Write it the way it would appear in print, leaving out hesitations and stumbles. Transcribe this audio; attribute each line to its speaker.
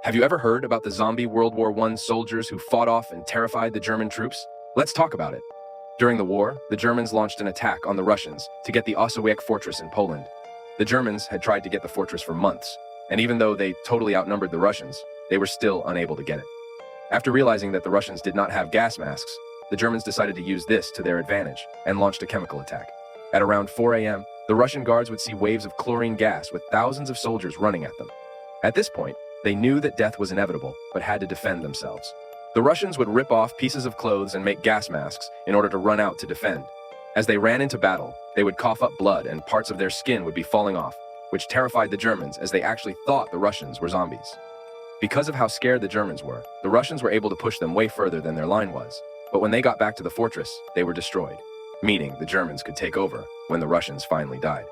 Speaker 1: Have you ever heard about the zombie World War I soldiers who fought off and terrified the German troops? Let's talk about it. During the war, the Germans launched an attack on the Russians to get the Oswiecki fortress in Poland. The Germans had tried to get the fortress for months, and even though they totally outnumbered the Russians, they were still unable to get it. After realizing that the Russians did not have gas masks, the Germans decided to use this to their advantage and launched a chemical attack. At around 4 a.m., the Russian guards would see waves of chlorine gas with thousands of soldiers running at them. At this point, they knew that death was inevitable, but had to defend themselves. The Russians would rip off pieces of clothes and make gas masks in order to run out to defend. As they ran into battle, they would cough up blood and parts of their skin would be falling off, which terrified the Germans as they actually thought the Russians were zombies. Because of how scared the Germans were, the Russians were able to push them way further than their line was. But when they got back to the fortress, they were destroyed, meaning the Germans could take over when the Russians finally died.